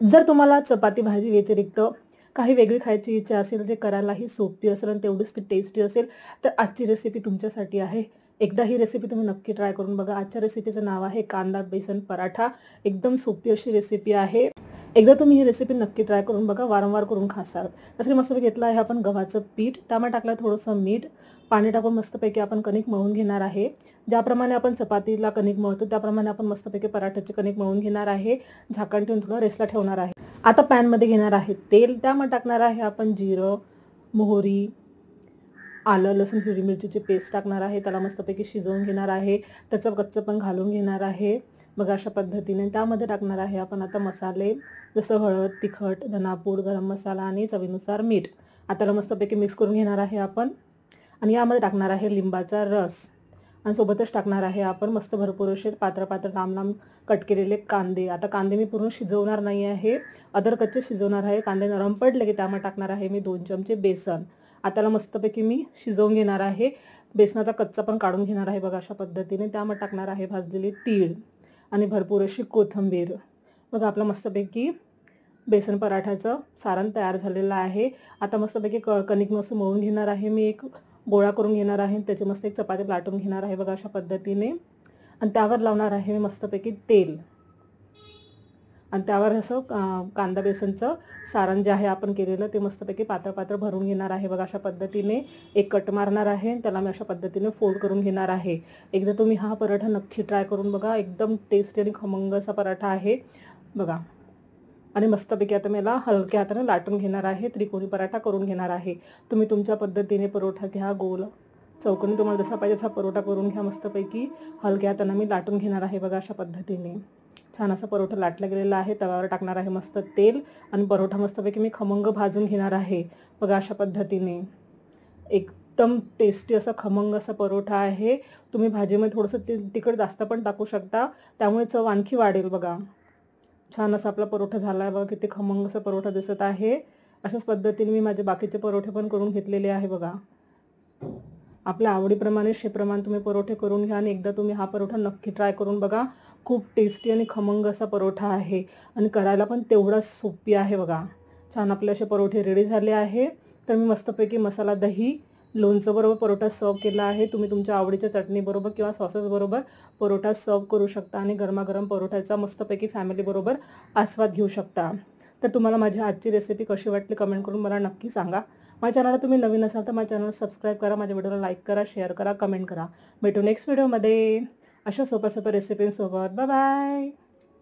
जर तुम्हाला चपाती भाजी व्यतिरिक्त काही वेगळी खायची इच्छा असेल, जे करायलाही सोपी असेल आणि तेवढीच ती टेस्टी असेल, तर आजची रेसिपी तुमच्यासाठी आहे. एकदा ही रेसिपी तुम्ही नक्की ट्राय करून बघा. आजच्या रेसिपीचं नाव आहे कांदा बेसन पराठा. एकदम सोपी अशी रेसिपी आहे. एकदा तुम्ही ही रेसिपी नक्की ट्राय करून बघा. वारंवार करून खासाल. त्यासाठी मस्तपैकी घेतलं आहे आपण गव्हाचं पीठ. त्यामध्ये टाकलं थोडंसं मीठ. पाणी टाकून मस्तपैकी आपण कणिक मळून घेणार आहे. ज्याप्रमाणे आपण चपातीला कणिक मळतो त्याप्रमाणे आपण मस्तपैकी पराठ्याची कणिक मळून घेणार आहे. झाकण ठेवून थोडं रेस्टला ठेवणार आहे. आता पॅनमध्ये घेणार आहे तेल. त्यामध्ये टाकणार आहे आपण जिरं, मोहरी, आलं, लसूण, हिरवी मिरचीची पेस्ट टाकणार आहे. त्याला मस्तपैकी शिजवून घेणार आहे. त्याचं कच्चं पण घालून घेणार आहे. बघा अशा पद्धतीने त्यामध्ये टाकणार आहे आपण आता मसाले, जसं हळद, तिखट, धनापूड, गरम मसाला आणि चवीनुसार मीठ. आता त्याला मस्तपैकी मिक्स करून घेणार आहे आपण. आणि यामध्ये टाकणार आहे लिंबाचा रस आणि सोबतच टाकणार आहे आपण मस्त भरपूर असे पातळ पातळ लांब लांब कट केलेले कांदे. आता कांदे मी पूर्ण शिजवणार नाही आहे, अदर कच्चे शिजवणार आहे. कांदे नरम पडले की त्यामध्ये टाकणार आहे मी 2 चमचे बेसन. आता त्याला मस्तपैकी मी शिजवून घेणार आहे. बेसनाचा कच्चा पण काढून घेणार आहे बघा अशा पद्धतीने. त्यामध्ये टाकणार आहे भाजलेली तीळ आणि भरपूर अशी कोथिंबीर. बघा आपलं मस्तपैकी बेसन पराठ्याचं सारण तयार झालेलं आहे. आता मस्तपैकी कणिक मस्त मळून घेणार आहे मी. एक गोळा करून घेणार आहे. त्याची मस्त एक चपाती लाटून घेणार आहे बघा अशा पद्धतीने. आणि त्यावर लावणार आहे मी मस्तपैकी तेल. आणि त्यावर असं कांदा बेसनचं सारण जे आहे आपण केलेलं ते मस्तपैकी पातळ पातळ भरून घेणार आहे बघा अशा पद्धतीने. एक कट मारणार आहे. त्याला मी अशा पद्धतीने फोल्ड करून घेणार आहे. एकदा तुम्ही हा पराठा नक्की ट्राय करून बघा. एकदम टेस्टी आणि खमंग असा पराठा आहे बघा. आणि मस्तपैकी आता मला हलक्या हाताने लाटून घेणार आहे. त्रिकोणी पराठा करून घेणार आहे. तुम्ही तुमच्या पद्धतीने परोठा घ्या, गोल, चौकोनी, तुम्हाला जसा पाहिजे तसा परोठा करून घ्या. मस्तपैकी हलक्या हाताने मी लाटून घेणार आहे बघा अशा पद्धतीने. छान असा परोठा लाटला गेलेला आहे. तव्यावर टाकणार आहे मस्त तेल आणि परोठा मस्तपैकी मी खमंग भाजून घेणार आहे बघा अशा पद्धतीने. एकदम टेस्टी असा खमंग असा परोठा आहे. तुम्ही भाजीमध्ये थोडंसं तिखट जास्त पण टाकू शकता, त्यामुळे चव आणखी वाढेल बघा. छान असा आपला परोठा झाला आहे बघा. किती खमंग असा परोठा दिसत आहे. अशाच पद्धतीने मी माझे बाकीचे परोठे पण करून घेतलेले आहे बघा. आपल्या आवडीप्रमाणे शेप्रमाणे तुम्ही परोठे करून घ्या आणि एकदा तुम्ही हा परोठा नक्की ट्राय करून बघा. खूप टेस्टी आणि खमंग असा परोठा आहे आणि करायला पण तेवढाच सोपी आहे बघा. छान आपले असे परोठे रेडी झाले आहे. तर मी मस्तपैकी मसाला दही, लोणचं बरोबर परोठा सर्व केला आहे. तुम्ही तुमच्या आवडीच्या चटणीबरोबर किंवा सॉसेसबरोबर परोठा सर्व करू शकता आणि गरमागरम परोठ्याचा मस्तपैकी फॅमिलीबरोबर आस्वाद घेऊ शकता. तर तुम्हाला माझी आजची रेसिपी कशी वाटली कमेंट करून मला नक्की सांगा. माझ्या चॅनलला तुम्ही नवीन असाल तर माझ्या चॅनलला सबस्क्राईब करा. माझ्या व्हिडिओला लाईक करा, शेअर करा, कमेंट करा. भेटू नेक्स्ट व्हिडिओमध्ये अशा सोप्या सोप्या रेसिपींसोबत. Bye bye.